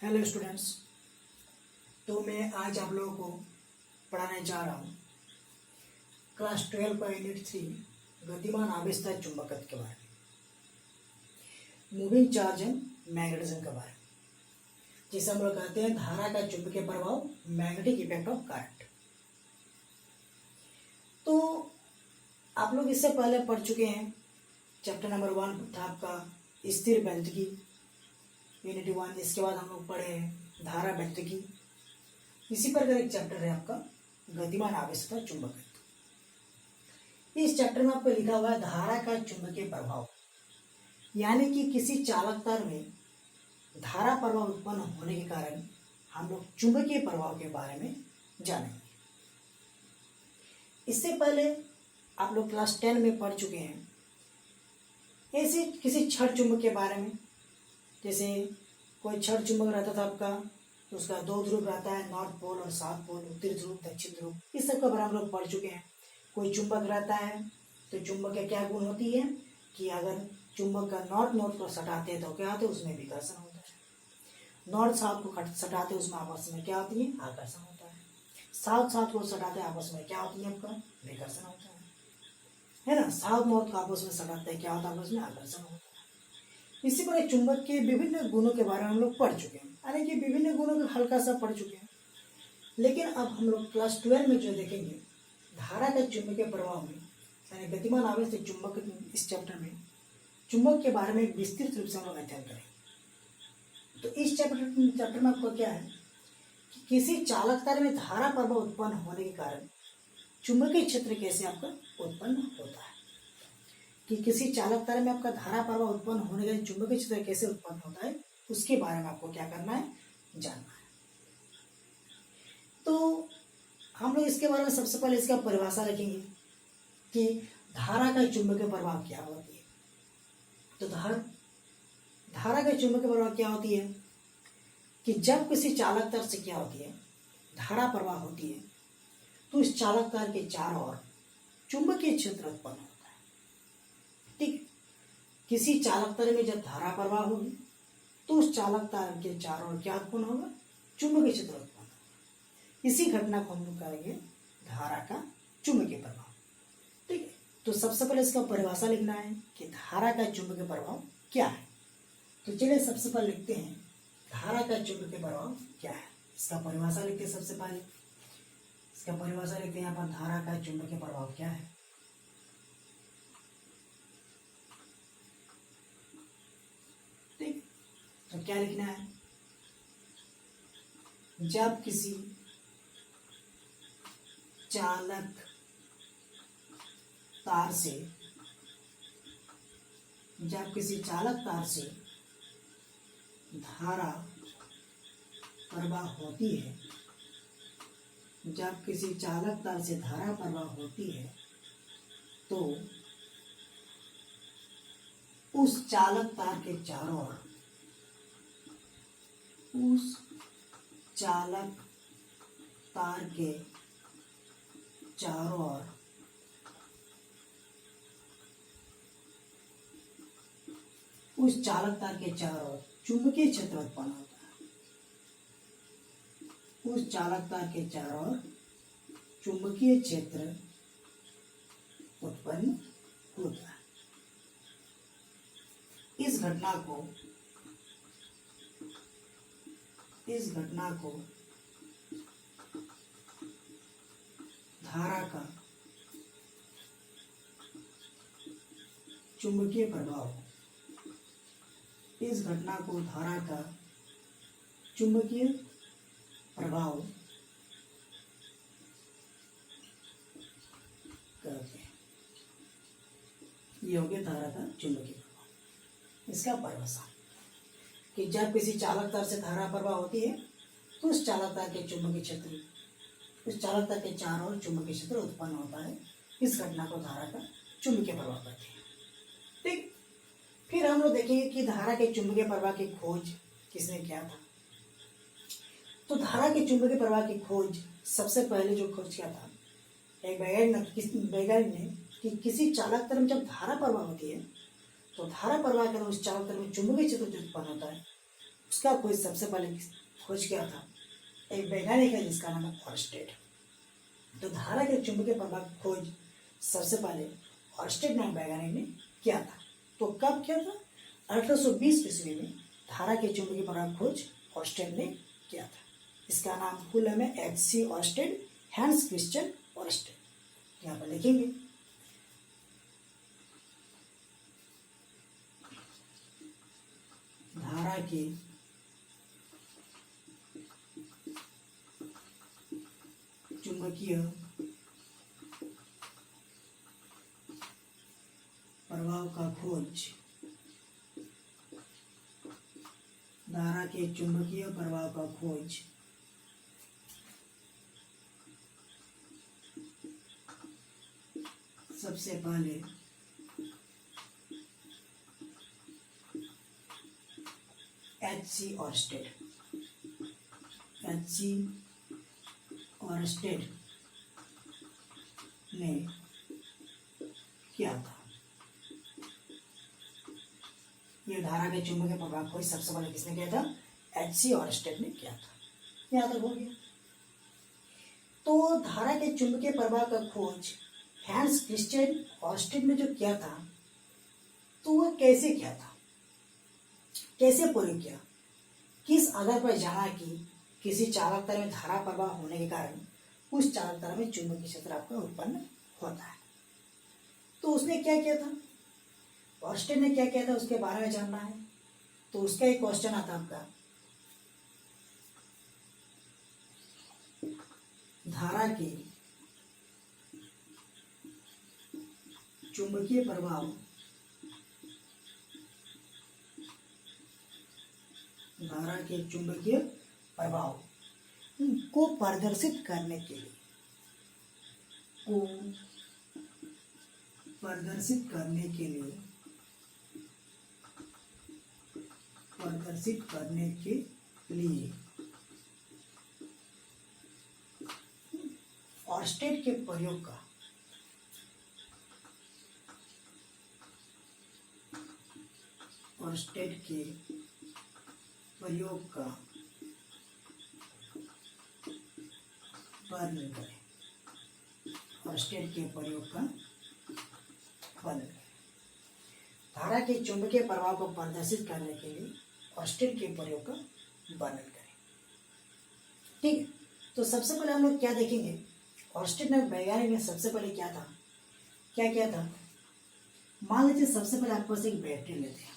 Hello students. तो मैं आज आप लोगों को पढ़ाने जा रहा हूँ क्लास 12 का यूनिट 3 गतिमान आवेशित चुंबकत्व के बारे में, मूविंग चार्ज एंड मैग्नेटिज्म के बारे में, जिसे हम लोग कहते हैं धारा का चुंबकीय प्रभाव, मैग्नेटिक इफेक्ट ऑफ करंट। तो आप लोग इससे पहले पढ़ चुके हैं चैप्टर नंबर 1 था आपका स्थिर वैद्युतिकी, यूनिट 1। इसके बाद हम लोग पढ़े हैं धारा वैद्युतिकी। इसी प्रकार एक चैप्टर है आपका गतिमान आवेशित चुंबकत्व। इस चैप्टर में आपको लिखा हुआ है धारा का चुंबकीय प्रभाव, यानी कि किसी चालक तार में धारा प्रभाव उत्पन्न होने के कारण हम लोग चुंबकीय प्रभाव के बारे में जानेंगे। इससे पहले आप लोग क्लास 10 में पढ़ चुके हैं ऐसे किसी छड़ चुंबक के बारे में। जैसे कोई छड़ चुंबक रहता था आपका, तो उसका 2 ध्रुव रहता है, नॉर्थ पोल और साउथ पोल, उत्तरी ध्रुव दक्षिण ध्रुव, इस सब का बारे में हम लोग पढ़ चुके हैं। कोई चुंबक रहता है तो चुंबक का क्या गुण होती है कि अगर चुंबक का नॉर्थ नॉर्थ को सटाते हैं तो क्या होता है, उसमें विकर्षण होता है। नॉर्थ साउथ को सटाते हैं उसमें आपस में क्या होती है, आकर्षण होता है। साउथ साउथ को सटाते हैं आपस में क्या होती है, आपका विकर्षण होता है ना। साउथ नॉर्थ को आपस में सटाते हैं क्या होता है, आपस में आकर्षण होता है। इसी प्रकार चुंबक के विभिन्न गुणों के बारे में हम लोग पढ़ चुके हैं, यानी कि विभिन्न गुणों को हल्का सा पढ़ चुके हैं। लेकिन अब हम लोग क्लास 12 में जो देखेंगे धारा के चुंबकीय प्रभाव में, यानी गतिमान आवेशित चुंबक, इस चैप्टर में चुंबक के बारे में विस्तृत रूप से हम लोग अध्ययन करेंगे। तो इस चैप्टर में आपको क्या है कि किसी चालक तार में धारा प्रभाव उत्पन्न होने के कारण चुंबकीय क्षेत्र कैसे आपका उत्पन्न होता है, कि किसी चालक तार में आपका धारा प्रवाह उत्पन्न होने के चुंबकीय क्षेत्र कैसे उत्पन्न होता है, उसके बारे में आपको क्या करना है, जानना है। तो हम लोग इसके बारे में सबसे पहले इसका परिभाषा लिखेंगे कि धारा का चुंबकीय प्रभाव क्या होती है। तो धारा का चुंबकीय प्रभाव क्या होती है कि जब किसी चालक तार से क्या होती है, धारा प्रवाह होती है, तो इस चालक तार के चारों ओर चुंबकीय क्षेत्र उत्पन्न होता है। ठीक, किसी चालक तार में जब धारा प्रवाह होगी तो उस चालक तार के चारों ओर क्या उत्पन्न होगा, चुंबकीय क्षेत्र उत्पन्न होगा। इसी घटना को हम लोग कहेंगे धारा का चुंबकीय प्रभाव। ठीक है, तो सबसे पहले इसका परिभाषा लिखना है कि धारा का चुंबकीय प्रभाव क्या है। तो चलिए सबसे पहले लिखते हैं धारा का चुंबकीय प्रभाव क्या है। इसका परिभाषा लिखते हैं सबसे पहले। इसका परिभाषा लिखते हैं यहाँ पर धारा का चुंबकीय प्रभाव क्या है। ठीक, तो क्या लिखना है, जब किसी चालक तार से धारा प्रवाह होती है, जब किसी चालक तार से धारा प्रवाह होती है तो उस चालक तार के चारों ओर, उस चालक तार के चारों ओर उस चालक तार के चारों ओर चुंबकीय क्षेत्र उत्पन्न होता है। उस चालक तार के चारों ओर चुंबकीय क्षेत्र उत्पन्न होता है। इस घटना को धारा का चुंबकीय प्रभाव, इस घटना को धारा का चुंबकीय प्रभाव कहते हैं। ये हो गया धारा का चुंबकीय प्रभाव। इसका परिभाषा कि जब किसी चालक तार से धारा प्रवाह होती है तो उस चालक तार के चुंबकीय क्षेत्र, उस चालक तार के चारों ओर चुंबकीय क्षेत्र उत्पन्न होता है। इस घटना को धारा का चुंबकीय प्रभाव कहते हैं। ठीक, फिर हम लोग देखेंगे कि धारा के चुंबकीय प्रवाह की खोज किसने किया था। तो धारा के चुंबकीय प्रवाह की खोज सबसे पहले जो खोज किया था एक वैज्ञानिक ने, कि किसी चालक तार में जब धारा प्रवाह होती है तो धारा प्रवाह के उस चालक तार में चुंबकीय क्षेत्र जो उत्पन्न होता है उसका खोज सबसे पहले खोज किया था एक वैज्ञानिक है जिसका नाम है ऑर्स्टेड। तो धारा के चुंबकीय प्रभाव की खोज सबसे पहले ऑर्स्टेड नाम वैज्ञानिक ने किया था। तो कब किया था? 1820 ईस्वी में धारा के चुंबकीय प्रभाव की खोज ऑर्स्टेड ने किया था। इसका नाम फुल है H.C. Oersted, Hans Christian Oersted. यहाँ पर लिखेंगे। धारा के चुंबकीय प्रभाव का खोज, धारा के चुंबकीय प्रभाव का खोज सबसे पहले H.C. Orsted, H.C. ऑर्स्टेड ने किया था। ये धारा के चुंबकीय प्रभाव खोज सबसे पहले किसने किया था? H.C. ऑर्स्टेड ने किया था। यहाँ तक हो गया। तो धारा के चुंबकीय प्रभाव का खोज हैंस क्रिश्चियन ऑर्स्टेड ने जो किया था, तो वह कैसे किया था, कैसे प्रयोग किया, किस आधार पर जाना कि किसी चालक तार में धारा प्रवाह होने के कारण उस चालक तार में चुंबकीय क्षेत्र आपका उत्पन्न होता है। तो उसने क्या किया था, ऑर्स्टेड ने क्या किया था, उसके बारे में जानना है। तो उसका एक क्वेश्चन आता आपका, धारा के चुंबकीय प्रभाव, धारा के चुंबकीय प्रभाव को प्रदर्शित करने के लिए, प्रदर्शित करने के लिए ऑर्स्टेड के प्रयोग का वर्णन करें। ऑर्स्टेड के प्रयोग का वर्णन करें। धारा के चुंबकीय प्रभाव को प्रदर्शित करने के लिए ऑर्स्टेड के प्रयोग का वर्णन करें। ठीक है। तो सबसे पहले हम लोग क्या देखेंगे, ऑर्स्टेड ने वैज्ञानिक ने सबसे पहले क्या किया था। मान लीजिए सबसे पहले आपके पास एक बैटरी लेते हैं,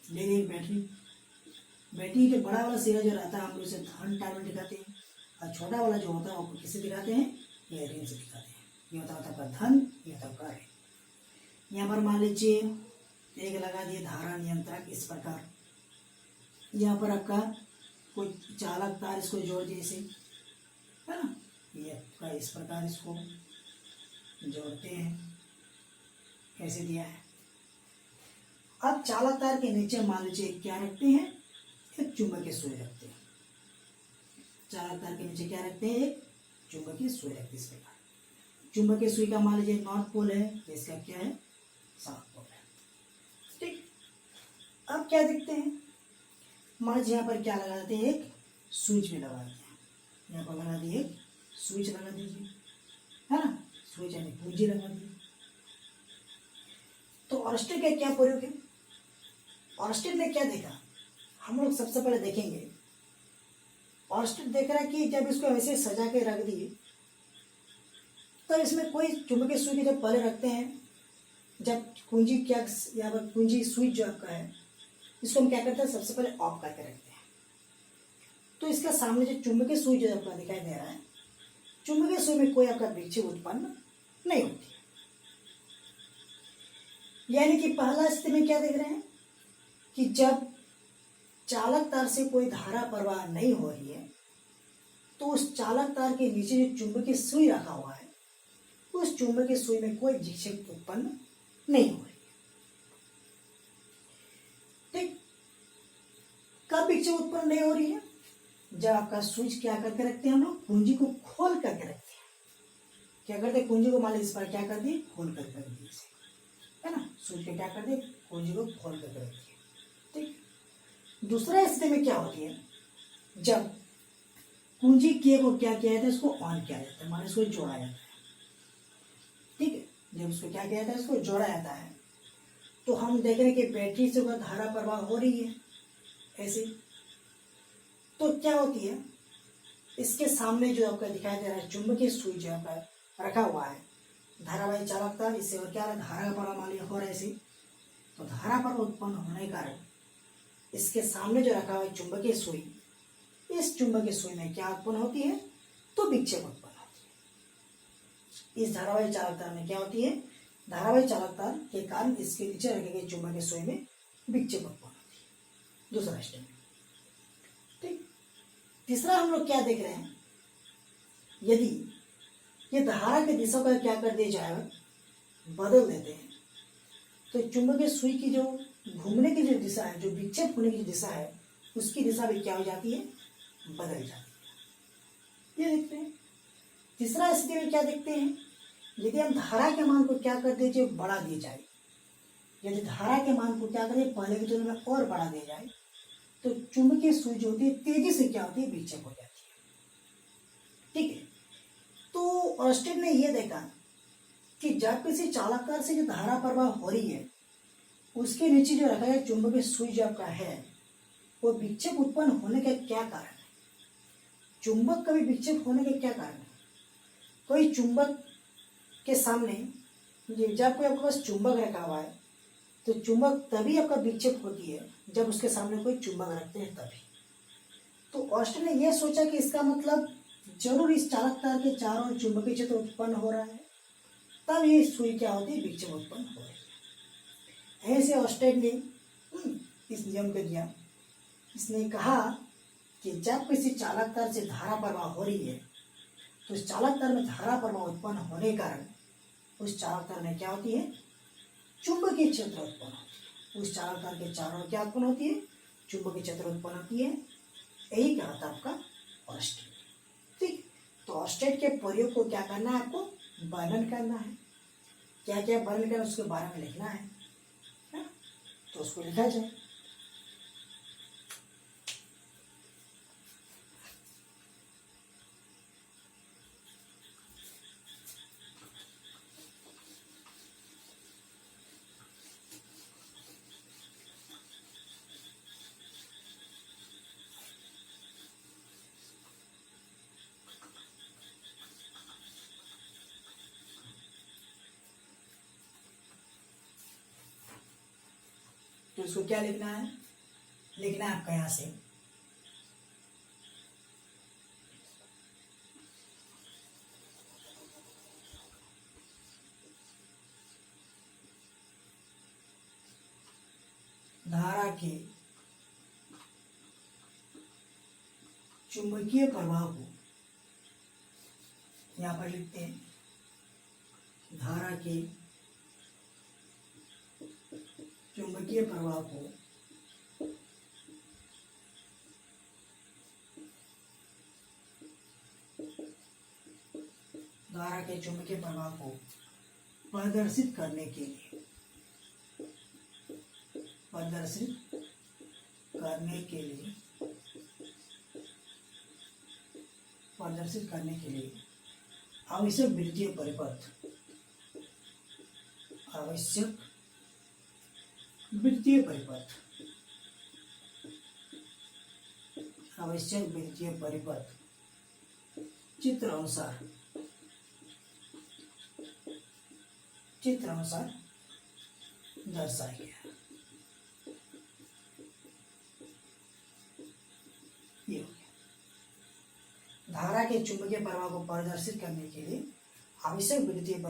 ले ली बैटरी जो बड़ा वाला सिरा जो रहता है हम लोग इसे धन टाइम दिखाते हैं, और छोटा वाला जो होता है वो किसे दिखाते हैं, ये ऋण से दिखाते हैं। ये होता है आपका धन, ये होता है आपका ऋण। यहाँ पर मान लीजिए एक लगा दिए धारा नियंत्रक इस प्रकार, यहाँ पर आपका कोई चालक तार इसको जोड़ दिए इसे, है ना, ये आपका इस प्रकार इसको जोड़ते हैं, कैसे दिया है। अब चालक तार के नीचे मान लीजिए क्या रखते हैं, एक चुंबकीय सुई रखते हैं। चालक तार के नीचे क्या रखते हैं, एक चुंबकीय सुई रखते हैं इस प्रकार। चुंबकीय सुई का मान लीजिए नॉर्थ पोल है, इसका क्या है, साउथ पोल है। ठीक। अब क्या देखते हैं, मान लीजिए यहाँ पर क्या लगा देते हैं, एक स्विच में लगा देते हैं। यहाँ पर लगा दिए एक स्विच लगा दीजिए, है ना, स्विच यानी पूंजी लगा दीजिए। तो ऑर्स्टेड का क्या प्रयोग है, ऑर्स्टेड ने क्या देखा, हम लोग सबसे पहले देखेंगे। ऑर्स्टेड देख रहा है कि जब इसको ऐसे सजा के रख दिए तो इसमें कोई चुंबकीय सुई की जब पहले रखते हैं, जब कुंजी क्या यहाँ पर कुंजी स्विच जो आपका है इसको हम क्या करते हैं, सबसे पहले ऑफ करके रखते हैं। तो इसका सामने जो चुंबकीय सुई जो आपका दिखाई दे रहा है, चुंबकीय सुई में कोई आपका विक्षेप उत्पन्न नहीं होती। यानी कि पहला स्थिति में क्या देख रहे हैं कि जब चालक तार से कोई धारा प्रवाह नहीं हो रही है तो उस चालक तार के नीचे जो चुंबकीय सुई रखा हुआ है उस चुंबकीय सुई में कोई विक्षेप उत्पन्न नहीं हो रही है। ठीक। कब विक्षेप उत्पन्न नहीं हो रही है, जब आपका स्विच क्या करके रखते हैं, हम लोग कुंजी को खोल करके रखते हैं। क्या करते हैं, कुंजी को मान लीजिए इस पर क्या कर दिए, खोल करके रख दिए इसे, है ना, स्विच पे क्या कर दिए, कुंजी को खोल करके रख दिए। ठीक। दूसरा स्थिति में क्या होती है, जब कुंजी के को क्या किया जाता है, इसको ऑन किया जाता है, माने इसको जोड़ा जाता है। ठीक है, जब उसको क्या किया जाता है, इसको जोड़ा जाता है, तो हम देख रहे हैं कि बैटरी से धारा प्रवाह हो रही है ऐसे। तो क्या होती है, इसके सामने जो आपका दिखाई दे रहा है चुंबकीय सुई जो आपका रखा हुआ है, धारावाही चालकता, इससे और क्या धारा का प्रवाह मान लिया हो रहा है ऐसे। तो धारा प्रवाह उत्पन्न होने के कारण इसके सामने जो रखा हुआ है चुंबकीय सुई, इस चुंबकीय सुई में क्या उत्पन्न होती है, तो विक्षेप उत्पन्न होती है। इस धारावाही चालकता में क्या होती है, धारावाही चालकता के कारण इसके नीचे रखे गए चुंबकीय सुई में विक्षेप उत्पन्न होती है। दूसरा स्टेप। ठीक, तीसरा हम लोग क्या देख रहे हैं, यदि ये धारा की दिशा का क्या कर दिया जाए, बदल देते हैं, तो चुंबकीय सुई की जो घूमने की जो दिशा है, जो विक्षेप होने की दिशा है, उसकी दिशा भी क्या हो जाती है, बदल जाती है। ये देखते हैं। तीसरा स्थिति में क्या देखते हैं, यदि हम धारा के मान को क्या कर दीजिए, बढ़ा दिया जाए, यदि धारा के मान को क्या करें, पहले की तुलना में और बढ़ा दिया जाए, तो चुंबकीय सुई जो होती है तेजी से क्या होती है, विक्षेप हो जाती है। ठीक है, तो ऑर्स्टेड ने यह देखा कि जब किसी चालककार से जो धारा प्रवाह हो रही है, उसके नीचे जो रखा है चुंबकीय सुई जो आपका है, वो विक्षेप उत्पन्न होने का क्या कारण है, चुंबक का भी विक्षेप होने का क्या कारण है। कोई चुंबक के सामने, जब कोई आपके पास चुंबक रखा हुआ है, तो चुंबक तभी आपका विक्षेप होती है जब उसके सामने कोई चुंबक रखते हैं तभी। तो ऑस्टेड ने यह सोचा कि इसका मतलब जरूर इस चालक तार के चारों ओर चुंबकीय क्षेत्र उत्पन्न हो रहा है, तब ये सुई क्या होती है, विक्षेप उत्पन्न हो रही है। ऐसे ऑस्टेड ने इस नियम को दिया। इसने कहा कि जब किसी चालक तार से धारा प्रवाह हो रही है, तो इस चालक तार में धारा प्रवाह उत्पन्न होने के कारण उस चालक तार में क्या होती है, चुंबकीय क्षेत्र उत्पन्न होती है। उस चालक तार के चारों क्या उत्पन्न होती है, चुंबकीय क्षेत्र उत्पन्न होती है। यही कहा था आपका ऑर्स्टेड। ठीक, तो ऑर्स्टेड के प्रयोग को क्या करना है, आपको वर्णन करना है। क्या क्या वर्णन करना, उसके बारे में लिखना है, तो उसको लिखा जाए। तो इसको क्या लिखना है, लिखना है आपका यहां से धारा के चुंबकीय प्रवाह को, यहां पर लिखते हैं धारा के चुंबकीय प्रवाह को प्रदर्शित करने के लिए, आवश्यक विद्युतीय परिपथ, चित्र अनुसार दर्शाया गया। ये हो गया, धारा के चुंबकीय प्रवाह को प्रदर्शित करने के लिए आवश्यक विद्युतीय